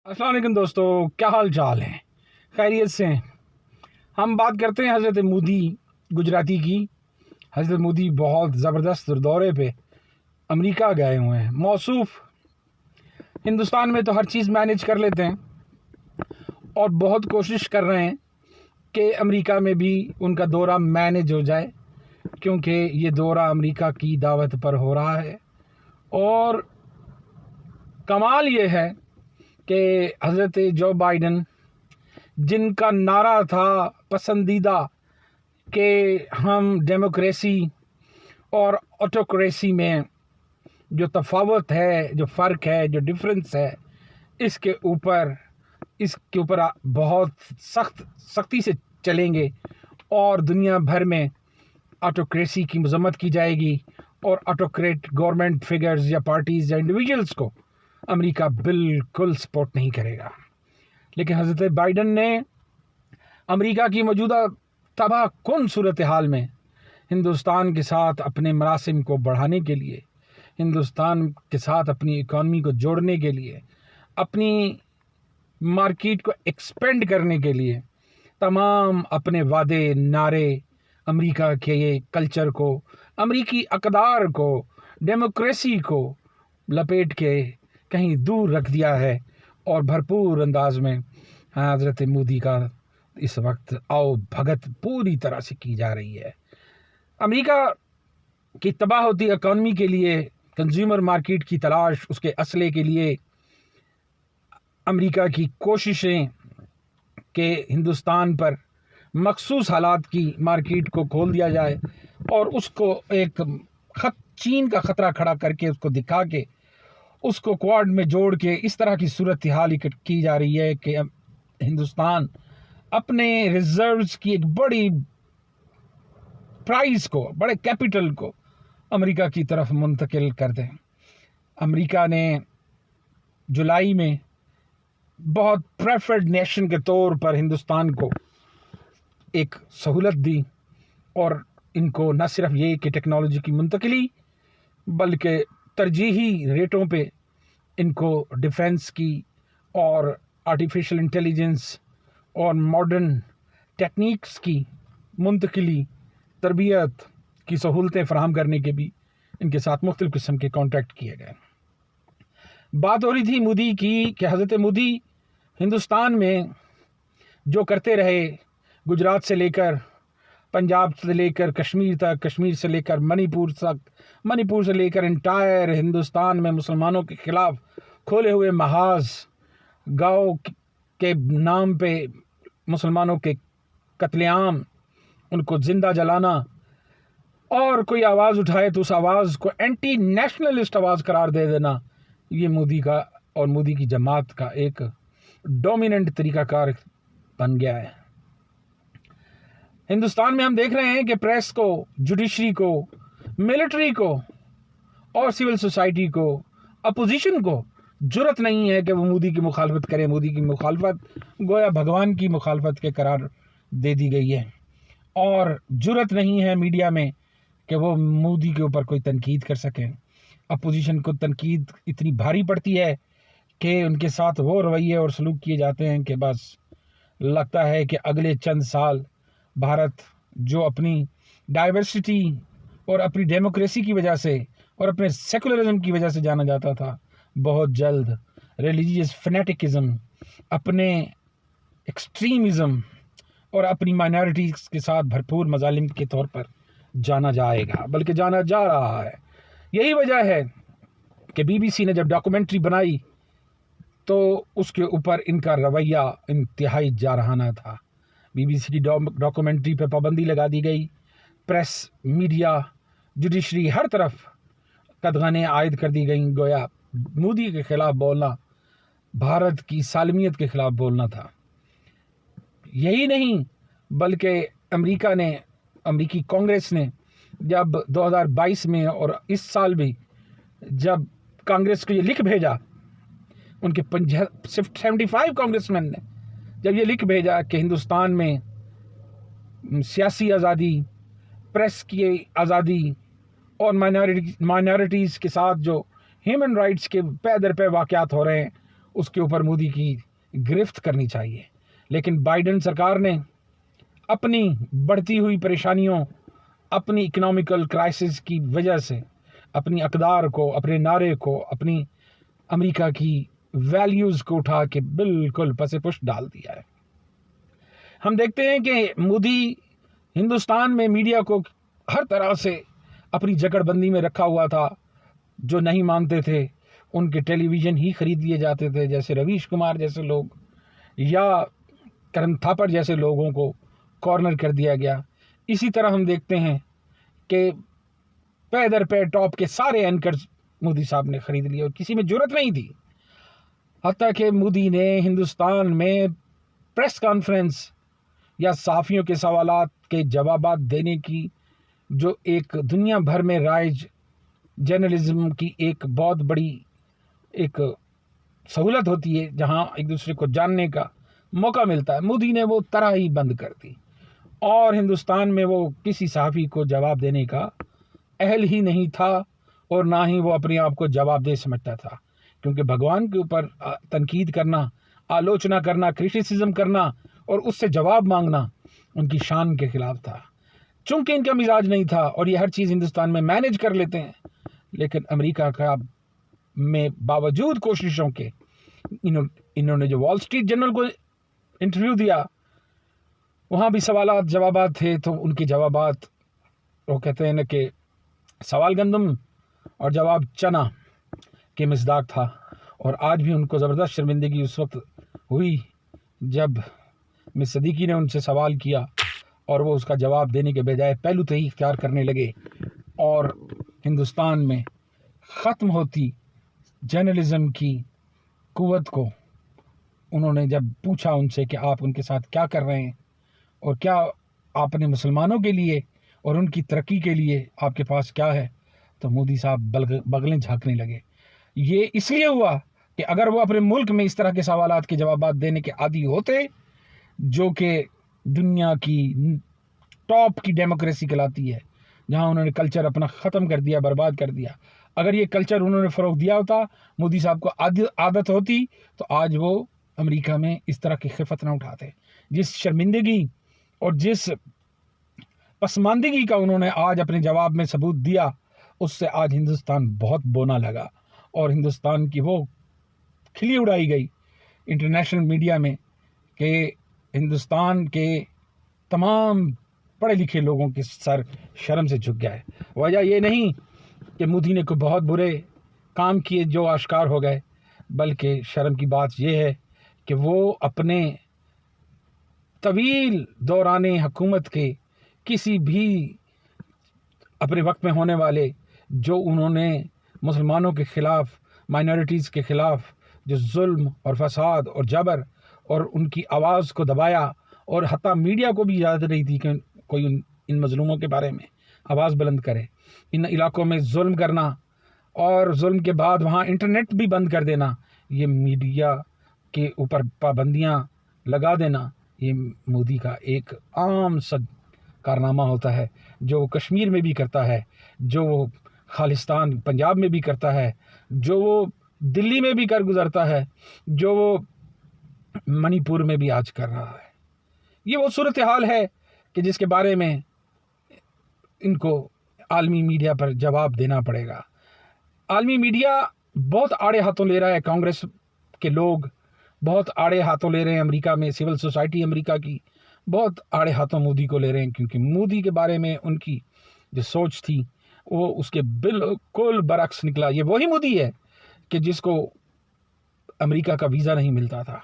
السلام علیکم دوستو، کیا حال چال ہیں؟ خیریت سے ہیں؟ ہم بات کرتے ہیں حضرت مودی گجراتی کی۔ حضرت مودی بہت زبردست دورے پہ امریکہ گئے ہوئے ہیں۔ موصوف ہندوستان میں تو ہر چیز مینیج کر لیتے ہیں اور بہت کوشش کر رہے ہیں کہ امریکہ میں بھی ان کا دورہ مینیج ہو جائے، کیونکہ یہ دورہ امریکہ کی دعوت پر ہو رہا ہے۔ اور کمال یہ ہے کہ حضرت جو بائیڈن، جن کا نعرہ تھا پسندیدہ کہ ہم ڈیموکریسی اور آٹوکریسی میں جو تفاوت ہے، جو فرق ہے، جو ڈفرنس ہے، اس کے اوپر بہت سختی سے چلیں گے اور دنیا بھر میں آٹوکریسی کی مذمت کی جائے گی، اور آٹوکریٹ گورنمنٹ فگرز یا پارٹیز یا انڈیویجولز کو امریکہ بالکل سپورٹ نہیں کرے گا۔ لیکن حضرت بائیڈن نے امریکہ کی موجودہ تباہ کن صورتحال میں ہندوستان کے ساتھ اپنے مراسم کو بڑھانے کے لیے، ہندوستان کے ساتھ اپنی اکانومی کو جوڑنے کے لیے، اپنی مارکیٹ کو ایکسپینڈ کرنے کے لیے تمام اپنے وعدے نعرے امریکہ کے کلچر کو، امریکی اقدار کو، ڈیموکریسی کو لپیٹ کے کہیں دور رکھ دیا ہے۔ اور بھرپور انداز میں حضرت مودی کا اس وقت آؤ بھگت پوری طرح سے کی جا رہی ہے۔ امریکہ کی تباہ ہوتی اکانومی کے لیے، کنزیومر مارکیٹ کی تلاش، اس کے اسلحے کے لیے امریکہ کی کوششیں کہ ہندوستان پر مخصوص حالات کی مارکیٹ کو کھول دیا جائے اور اس کو ایک چین کا خطرہ کھڑا کر کے، اس کو دکھا کے، اس کو کوارڈ میں جوڑ کے اس طرح کی صورتحال کی جا رہی ہے کہ ہندوستان اپنے ریزروز کی ایک بڑی پرائز کو، بڑے کیپٹل کو امریکہ کی طرف منتقل کر دیں۔ امریکہ نے جولائی میں بہت پریفرڈ نیشن کے طور پر ہندوستان کو ایک سہولت دی، اور ان کو نہ صرف یہ کہ ٹیکنالوجی کی منتقلی، بلکہ ترجیحی ریٹوں پہ ان کو ڈیفنس کی اور آرٹیفیشل انٹیلیجنس اور ماڈرن ٹیکنیکس کی منتقلی، تربیت کی سہولتیں فراہم کرنے کے بھی ان کے ساتھ مختلف قسم کے کانٹریکٹ کیے گئے۔ بات ہو رہی تھی مودی کی کہ حضرت مودی ہندوستان میں جو کرتے رہے، گجرات سے لے کر پنجاب سے لے کر کشمیر تک، کشمیر سے لے کر منی پور تک، منی پور سے لے کر انٹائر ہندوستان میں مسلمانوں کے خلاف کھولے ہوئے محاذ، گاؤں کے نام پہ مسلمانوں کے قتل عام، ان کو زندہ جلانا، اور کوئی آواز اٹھائے تو اس آواز کو اینٹی نیشنلسٹ آواز قرار دے دینا، یہ مودی کا اور مودی کی جماعت کا ایک ڈومیننٹ طریقہ کار بن گیا ہے۔ ہندوستان میں ہم دیکھ رہے ہیں کہ پریس کو، جوڈیشری کو، ملٹری کو اور سول سوسائٹی کو، اپوزیشن کو جرت نہیں ہے کہ وہ مودی کی مخالفت کرے۔ مودی کی مخالفت گویا بھگوان کی مخالفت کے قرار دے دی گئی ہے، اور جرت نہیں ہے میڈیا میں کہ وہ مودی کے اوپر کوئی تنقید کر سکیں۔ اپوزیشن کو تنقید اتنی بھاری پڑتی ہے کہ ان کے ساتھ وہ رویے اور سلوک کیے جاتے ہیں کہ بس لگتا ہے کہ اگلے چند سال بھارت جو اپنی ڈائیورسٹی اور اپنی ڈیموکریسی کی وجہ سے اور اپنے سیکولرزم کی وجہ سے جانا جاتا تھا، بہت جلد ریلیجیس فنیٹکزم، اپنے ایکسٹریمزم اور اپنی مائنارٹیز کے ساتھ بھرپور مظالم کے طور پر جانا جائے گا، بلکہ جانا جا رہا ہے۔ یہی وجہ ہے کہ بی بی سی نے جب ڈاکومنٹری بنائی تو اس کے اوپر ان کا رویہ انتہائی جارحانہ تھا۔ بی بی سی کی ڈاکومنٹری پہ پابندی لگا دی گئی، پریس، میڈیا، جوڈیشری، ہر طرف قدغنیں عائد کر دی گئیں، گویا مودی کے خلاف بولنا بھارت کی سالمیت کے خلاف بولنا تھا۔ یہی نہیں بلکہ امریکی کانگریس نے جب 2022 میں اور اس سال بھی جب کانگریس کو یہ لکھ بھیجا، ان کے 75 کانگریس مین نے جب یہ لکھ بھیجا کہ ہندوستان میں سیاسی آزادی، پریس کی آزادی اور مائنارٹیز کے ساتھ جو ہیومن رائٹس کے پے در پے واقعات ہو رہے ہیں اس کے اوپر مودی کی گرفت کرنی چاہیے. لیکن بائیڈن سرکار نے اپنی بڑھتی ہوئی پریشانیوں، اپنی اکنامیکل کرائسس کی وجہ سے اپنی اقدار کو، اپنے نعرے کو، اپنی امریکہ کی ویلیوز کو اٹھا کے بالکل پس پش ڈال دیا ہے. ہم دیکھتے ہیں کہ مودی ہندوستان میں میڈیا کو ہر طرح سے اپنی جکڑ بندی میں رکھا ہوا تھا. جو نہیں مانتے تھے ان کے ٹیلی ویژن ہی خرید لیے جاتے تھے، جیسے رویش کمار جیسے لوگ یا کرن تھاپڑ جیسے لوگوں کو کارنر کر دیا گیا. اسی طرح ہم دیکھتے ہیں کہ پے در پے ٹاپ کے سارے اینکرز مودی صاحب نے خرید لیے اور کسی میں جرت نہیں تھی. حتیٰ کہ مودی نے ہندوستان میں پریس کانفرنس یا صحافیوں کے سوالات کے جوابات دینے کی جو ایک دنیا بھر میں رائج جرنلزم کی ایک بہت بڑی ایک سہولت ہوتی ہے جہاں ایک دوسرے کو جاننے کا موقع ملتا ہے، مودی نے وہ طرح ہی بند کر دی. اور ہندوستان میں وہ کسی صحافی کو جواب دینے کا اہل ہی نہیں تھا اور نہ ہی وہ اپنے آپ کو جواب دہ سمجھتا تھا، کیونکہ بھگوان کے اوپر تنقید کرنا، آلوچنا کرنا، کرٹیسزم کرنا اور اس سے جواب مانگنا ان کی شان کے خلاف تھا. چونکہ ان کا مزاج نہیں تھا اور یہ ہر چیز ہندوستان میں مینیج کر لیتے ہیں، لیکن امریکہ کا میں باوجود کوششوں کے انہوں نے جو وال اسٹریٹ جرنل کو انٹرویو دیا وہاں بھی سوالات جوابات تھے، تو ان کے جوابات وہ کہتے ہیں نا کہ سوال گندم اور جواب چنا کے مصداق تھا. اور آج بھی ان کو زبردست شرمندگی اس وقت ہوئی جب مس صدیقی نے ان سے سوال کیا اور وہ اس کا جواب دینے کے بجائے پہلو تہی اختیار کرنے لگے اور ہندوستان میں ختم ہوتی جرنلزم کی قوت کو انہوں نے جب پوچھا ان سے کہ آپ ان کے ساتھ کیا کر رہے ہیں اور کیا آپ نے مسلمانوں کے لیے اور ان کی ترقی کے لیے آپ کے پاس کیا ہے، تو مودی صاحب بغلیں جھانکنے لگے. یہ اس لیے ہوا کہ اگر وہ اپنے ملک میں اس طرح کے سوالات کے جوابات دینے کے عادی ہوتے جو کہ دنیا کی ٹاپ کی ڈیموکریسی کہلاتی ہے، جہاں انہوں نے کلچر اپنا ختم کر دیا، برباد کر دیا، اگر یہ کلچر انہوں نے فروغ دیا ہوتا، مودی صاحب کو عادت ہوتی، تو آج وہ امریکہ میں اس طرح کی خفت نہ اٹھاتے. جس شرمندگی اور جس پسماندگی کا انہوں نے آج اپنے جواب میں ثبوت دیا، اس سے آج ہندوستان بہت بونا لگا اور ہندوستان کی وہ کھلی اڑائی گئی انٹرنیشنل میڈیا میں کہ ہندوستان کے تمام پڑھے لکھے لوگوں کے سر شرم سے جھک گیا ہے. وجہ یہ نہیں کہ مودی نے کوئی بہت برے کام کیے جو آشکار ہو گئے، بلکہ شرم کی بات یہ ہے کہ وہ اپنے طویل دوران حکومت کے کسی بھی اپنے وقت میں ہونے والے جو انہوں نے مسلمانوں کے خلاف، مائنارٹیز کے خلاف جو ظلم اور فساد اور جبر اور ان کی آواز کو دبایا، اور حتیٰ میڈیا کو بھی اجازت نہیں تھی کہ کوئی ان مظلوموں کے بارے میں آواز بلند کرے. ان علاقوں میں ظلم کرنا اور ظلم کے بعد وہاں انٹرنیٹ بھی بند کر دینا، یہ میڈیا کے اوپر پابندیاں لگا دینا، یہ مودی کا ایک عام کارنامہ ہوتا ہے جو وہ کشمیر میں بھی کرتا ہے، جو وہ خالصتان پنجاب میں بھی کرتا ہے، جو وہ دلی میں بھی کر گزرتا ہے، جو وہ منی پور میں بھی آج کر رہا ہے. یہ وہ صورتحال ہے کہ جس کے بارے میں ان کو عالمی میڈیا پر جواب دینا پڑے گا. عالمی میڈیا بہت آڑے ہاتھوں لے رہا ہے، کانگریس کے لوگ بہت آڑے ہاتھوں لے رہے ہیں، امریکہ میں سول سوسائٹی امریکہ کی بہت آڑے ہاتھوں مودی کو لے رہے ہیں، کیونکہ مودی کے بارے میں ان کی جو سوچ تھی وہ اس کے بالکل برعکس نکلا. یہ وہی مودی ہے کہ جس کو امریکہ کا ویزا نہیں ملتا تھا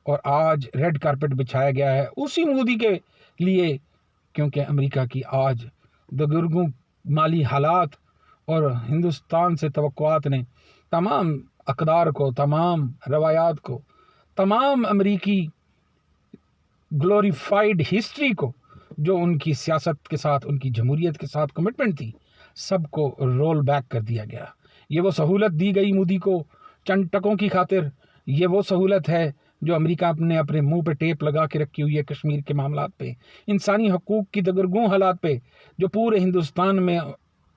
اور آج ریڈ کارپٹ بچھایا گیا ہے اسی مودی کے لیے، کیونکہ امریکہ کی آج دگرگوں مالی حالات اور ہندوستان سے توقعات نے تمام اقدار کو، تمام روایات کو، تمام امریکی گلوریفائڈ ہسٹری کو جو ان کی سیاست کے ساتھ، ان کی جمہوریت کے ساتھ کمٹمنٹ تھی، سب کو رول بیک کر دیا گیا. یہ وہ سہولت دی گئی مودی کو چند ٹکوں کی خاطر، یہ وہ سہولت ہے جو امریکہ نے اپنے منہ پہ ٹیپ لگا کے رکھی ہوئی ہے کشمیر کے معاملات پہ، انسانی حقوق کی دگرگوں حالات پہ جو پورے ہندوستان میں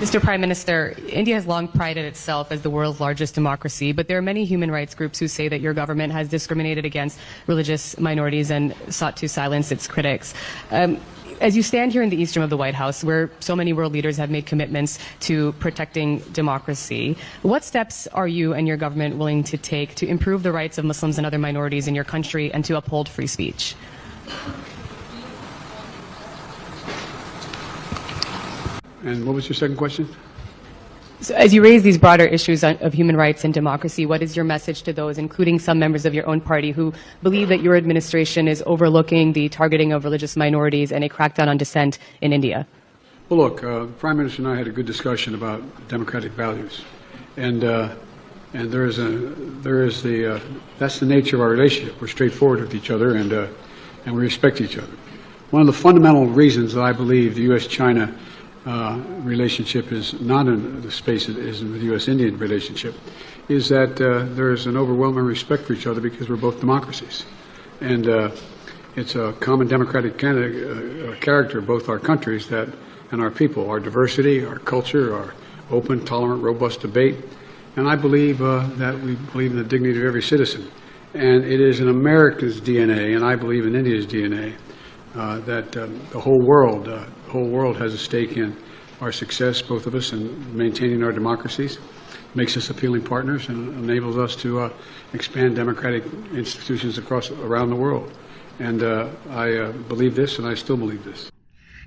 Mr. Prime Minister, India has long prided itself as the world's largest democracy, but there are many human rights groups who say that your government has discriminated against religious minorities and sought to silence its critics. As you stand here in the east room of the White House, where so many world leaders have made commitments to protecting democracy, what steps are you and your government willing to take to improve the rights of Muslims and other minorities in your country and to uphold free speech? And what was your second question? So as you raise these broader issues of human rights and democracy, what is your message to those, including some members of your own party, who believe that your administration is overlooking the targeting of religious minorities and a crackdown on dissent in India? Well, look, the Prime Minister and I had a good discussion about democratic values, and that's the nature of our relationship. We're straightforward with each other, and we respect each other. One of the fundamental reasons that I believe the U.S.-China relationship is not in the space it is in the U.S.-Indian relationship is that there is an overwhelming respect for each other because we're both democracies. And it's a common democratic character of both our countries that, and our people, our diversity, our culture, our open, tolerant, robust debate. And I believe that we believe in the dignity of every citizen. And it is in America's DNA, and I believe in India's DNA, that the whole world has a stake in our success, both of us, in maintaining our democracies, makes us appealing partners, and enables us to expand democratic institutions around the world. And I believe this, and I still believe this.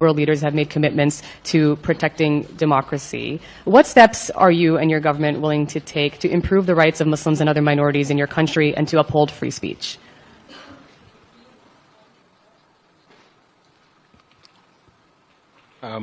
World leaders have made commitments to protecting democracy. What steps are you and your government willing to take to improve the rights of Muslims and other minorities in your country and to uphold free speech?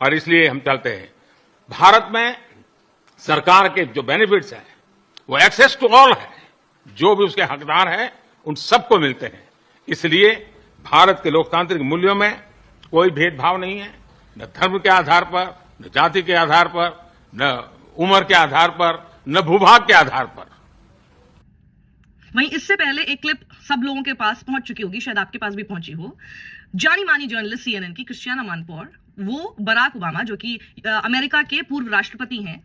اور اس لیے ہم چلتے ہیں. بھارت میں سرکار کے جو benefits ہیں وہ ایکسیس ٹو آل ہے. جو بھی اس کے حقدار ہیں ان سب کو ملتے ہیں. اس لیے بھارت کے لوکتانترک مولیوں میں کوئی بھید بھاؤ نہیں ہے, نہ دھرم کے آدھار پر, نہ جاتی کے آدھار پر, نہ عمر کے آدھار پر, نہ بھوبھاگ کے آدھار پر. وہیں اس سے پہلے ایک کلپ سب لوگوں کے پاس پہنچ چکی ہوگی, شاید آپ کے پاس بھی پہنچی ہو. جانی مانی جرنلسٹ CNN کی کرسچیانا مانپور, وہ براک اوباما جو کہ امریکہ کے پورو راشٹرپتی ہیں,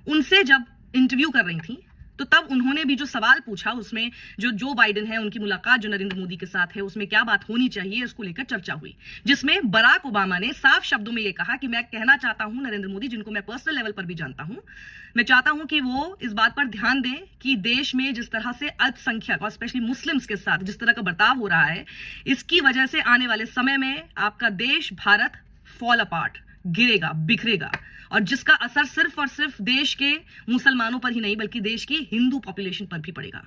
ان سے جب انٹرویو کر رہی تھیں تو تب انہوں نے بھی جو سوال پوچھا اس میں جو بائیڈن ہے ان کی ملاقات جو نریندر مودی کے ساتھ ہے اس میں کیا بات ہونی چاہیے, اس کو لے کر چرچا ہوئی, جس میں براک اوباما نے صاف شبدوں میں یہ کہا کہ میں کہنا چاہتا ہوں نریندر مودی, جن کو میں پرسنل لیول پر بھی جانتا ہوں, میں چاہتا ہوں کہ وہ اس بات پر دھیان دیں کہ دیش میں جس طرح سے الپ سنکھیک اور اسپیشلی مسلمز کے ساتھ جس طرح کا برتاؤ ہو رہا ہے, اس کی وجہ سے آنے والے سمے میں آپ کا دیش بھارت فال اپارٹ, گرے گا, بکھرے گا, اور جس کا اثر صرف اور صرف دیش کے مسلمانوں پر ہی نہیں بلکہ دیش کی ہندو پاپولیشن پر بھی پڑے گا.